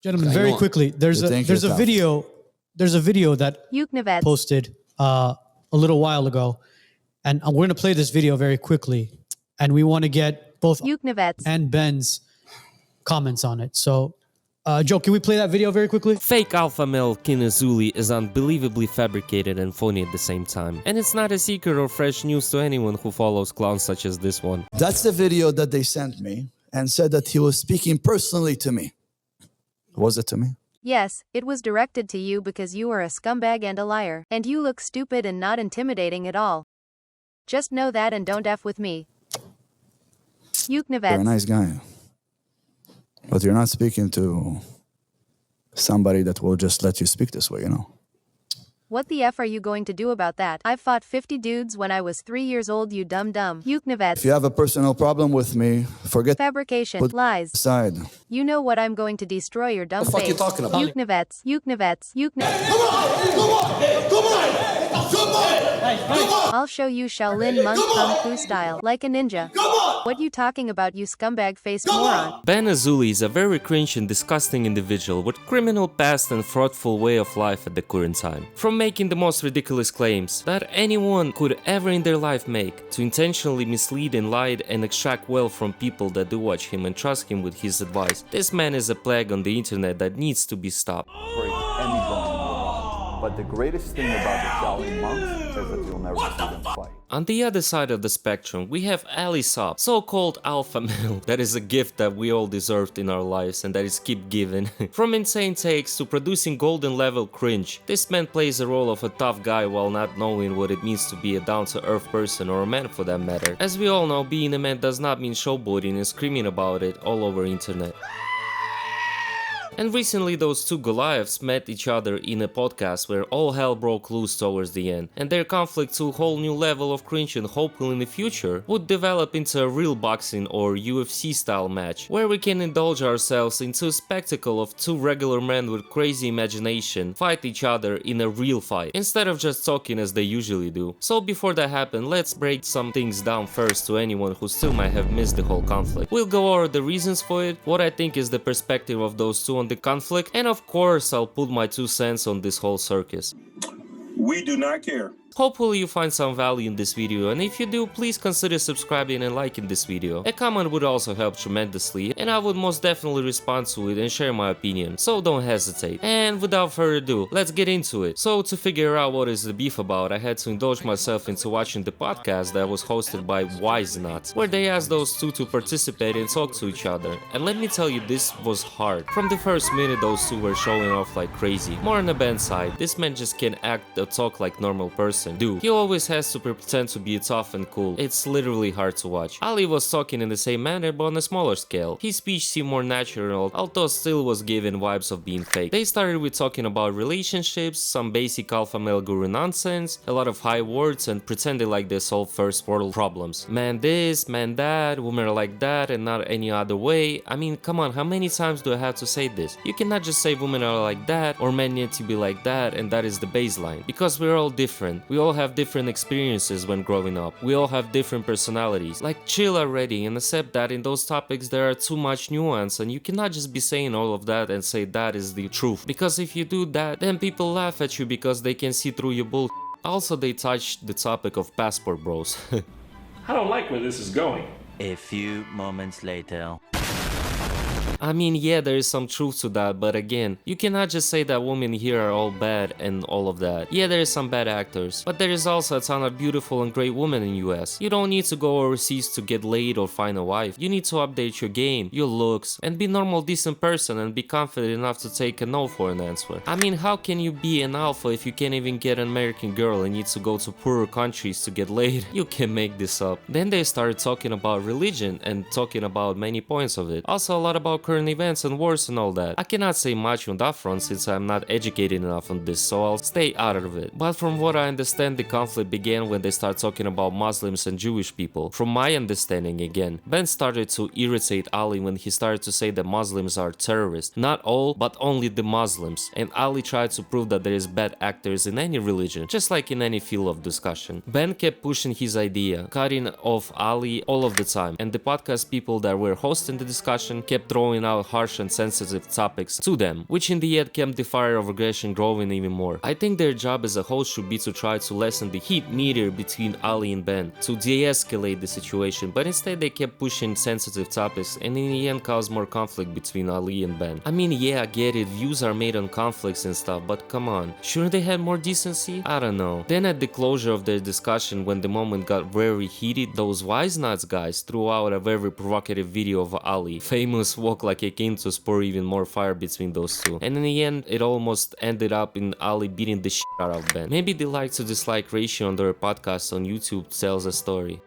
Gentlemen, very quickly, there's a video that posted a little while ago, and we're going to play this video very quickly, and we want to get both and Ben's comments on it. So, Joe, can we play that video very quickly? Fake alpha male King Azoulay is unbelievably fabricated and phony at the same time. And it's not a secret or fresh news to anyone who follows clowns such as this one. That's the video that they sent me and said that he was speaking personally to me. Was it to me? Yes, it was directed to you because you are a scumbag and a liar. And you look stupid and not intimidating at all. Just know that and don't F with me. You're a nice guy. But you're not speaking to somebody that will just let you speak this way, you know. What the F are you going to do about that? I fought 50 dudes when I was 3 years old, you dumb. If you have a personal problem with me, forget fabrication, put lies. Aside. You know what I'm going to destroy your dumb face. What the fuck you talking about? I'll show you Shaolin monk kung fu style, like a ninja. What you talking about, you scumbag-faced moron? Ben Azoulay is a very cringe and disgusting individual with criminal past and fraudful way of life at the current time. From making the most ridiculous claims that anyone could ever in their life make, to intentionally mislead and lie and extract wealth from people that do watch him and trust him with his advice. This man is a plague on the internet that needs to be stopped. But the greatest thing about the Shaolin monks is that you'll never see them fight. On the other side of the spectrum, we have Sobh, so-called alpha male that is a gift that we all deserved in our lives and that is keep giving. From insane takes to producing golden level cringe, this man plays the role of a tough guy while not knowing what it means to be a down-to-earth person or a man for that matter. As we all know, being a man does not mean showboating and screaming about it all over internet. And recently those two Goliaths met each other in a podcast where all hell broke loose towards the end, and their conflict to a whole new level of cringe and hopefully in the future would develop into a real boxing or UFC style match, where we can indulge ourselves into a spectacle of two regular men with crazy imagination fight each other in a real fight, instead of just talking as they usually do. So before that happens, let's break some things down first to anyone who still might have missed the whole conflict. We'll go over the reasons for it, what I think is the perspective of those two on the conflict, and of course I'll put my 2 cents on this whole circus. We do not care. Hopefully you find some value in this video, and if you do, please consider subscribing and liking this video. A comment would also help tremendously, and I would most definitely respond to it and share my opinion, so don't hesitate. And without further ado, let's get into it. So to figure out what is the beef about, I had to indulge myself into watching the podcast that was hosted by Wisenuts, where they asked those two to participate and talk to each other. And let me tell you, this was hard. From the first minute those two were showing off like crazy. More on the Ben's side, this man just can't act or talk like normal person. Dude, he always has to pretend to be tough and cool. It's literally hard to watch. Ali was talking in the same manner but on a smaller scale. His speech seemed more natural, although still was given vibes of being fake. They started with talking about relationships, some basic alpha male guru nonsense, a lot of high words, and pretending like they solve first world problems. Man this, man that, women are like that and not any other way. I mean, come on, how many times do I have to say this? You cannot just say women are like that or men need to be like that and that is the baseline. Because we're all different. We all have different experiences when growing up. We all have different personalities. Like, chill already and accept that in those topics there are too much nuance and you cannot just be saying all of that and say that is the truth. Because if you do that, then people laugh at you because they can see through your bull. Also, they touched the topic of passport bros. I don't like where this is going. A few moments later. I mean, yeah, there is some truth to that, but again, you cannot just say that women here are all bad and all of that. Yeah, there is some bad actors, but there is also a ton of beautiful and great women in US. You don't need to go overseas to get laid or find a wife. You need to update your game, your looks, and be normal, decent person and be confident enough to take a no for an answer. I mean, how can you be an alpha if you can't even get an American girl and need to go to poorer countries to get laid? You can make this up. Then they started talking about religion and talking about many points of it. Also a lot about current events and wars and all that. I cannot say much on that front since I'm not educated enough on this, so I'll stay out of it. But from what I understand, the conflict began when they start talking about Muslims and Jewish people. From my understanding again, Ben started to irritate Ali when he started to say that Muslims are terrorists. Not all, but only the Muslims. And Ali tried to prove that there is bad actors in any religion, just like in any field of discussion. Ben kept pushing his idea, cutting off Ali all of the time, and the podcast people that were hosting the discussion kept throwing spewing out harsh and sensitive topics to them, which in the end kept the fire of aggression growing even more. I think their job as a host should be to try to lessen the heat meter between Ali and Ben, to de-escalate the situation, but instead they kept pushing sensitive topics and in the end caused more conflict between Ali and Ben. I mean, yeah, I get it, views are made on conflicts and stuff, but come on, shouldn't they have more decency? I don't know. Then at the closure of their discussion, when the moment got very heated, those Wisenuts guys threw out a very provocative video of Ali, famous walk like a king, to spur even more fire between those two. And in the end, it almost ended up in Ali beating the shit out of Ben. Maybe the like to dislike ratio on their podcast on YouTube tells a story.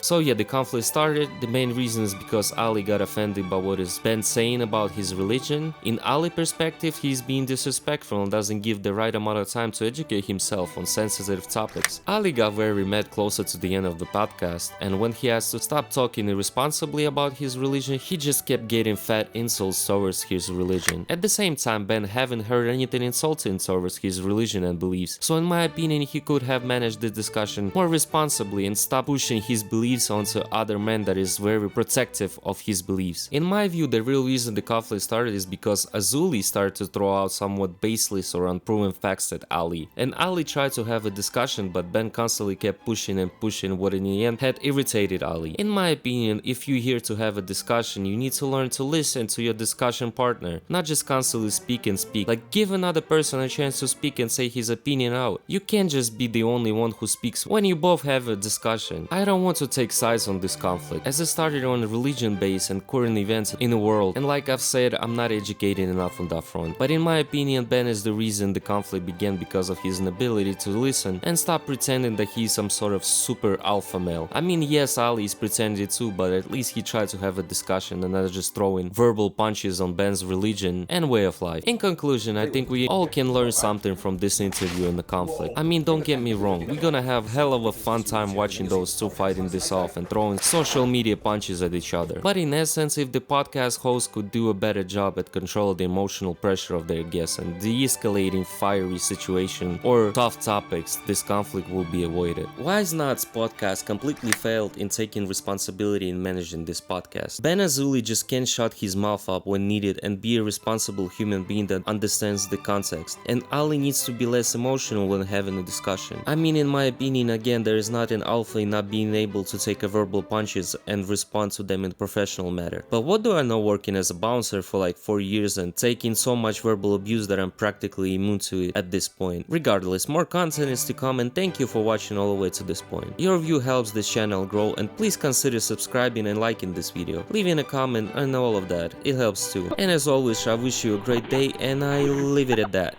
So yeah, the conflict started. The main reason is because Ali got offended by what is Ben saying about his religion. In Ali's perspective, he's being disrespectful and doesn't give the right amount of time to educate himself on sensitive topics. Ali got very mad closer to the end of the podcast, and when he has to stop talking irresponsibly about his religion, he just kept getting fat insults towards his religion. At the same time, Ben haven't heard anything insulting towards his religion and beliefs, so in my opinion, he could have managed the discussion more responsibly and stop pushing his beliefs onto other men that is very protective of his beliefs. In my view, the real reason the conflict started is because Azoulay started to throw out somewhat baseless or unproven facts at Ali, and Ali tried to have a discussion, but Ben constantly kept pushing and pushing, what in the end had irritated Ali. In my opinion, if you're here to have a discussion, you need to learn to listen to your discussion partner, not just constantly speak and speak. Like, give another person a chance to speak and say his opinion out. You can't just be the only one who speaks when you both have a discussion. I don't want to take sides on this conflict, as it started on religion based and current events in the world, and like I've said, I'm not educated enough on that front. But in my opinion, Ben is the reason the conflict began, because of his inability to listen and stop pretending that he's some sort of super alpha male. I mean, yes, Ali is pretending too, but at least he tried to have a discussion and not just throwing verbal punches on Ben's religion and way of life. In conclusion, I think we all can learn something from this interview and the conflict. I mean, don't get me wrong, we're gonna have hell of a fun time watching those two fighting this off and throwing social media punches at each other. But in essence, if the podcast host could do a better job at controlling the emotional pressure of their guests and de-escalating fiery situation or tough topics, this conflict will be avoided. Wisenuts podcast completely failed in taking responsibility in managing this podcast. Ben Azoulay just can't shut his mouth up when needed and be a responsible human being that understands the context, and Ali needs to be less emotional when having a discussion. I mean, in my opinion, again, there is not an alpha in not being able to take a verbal punches and respond to them in a professional manner. But what do I know working as a bouncer for like 4 years and taking so much verbal abuse that I'm practically immune to it at this point. Regardless, more content is to come, and thank you for watching all the way to this point. Your view helps this channel grow, and please consider subscribing and liking this video, leaving a comment and all of that, it helps too. And as always, I wish you a great day, and I leave it at that.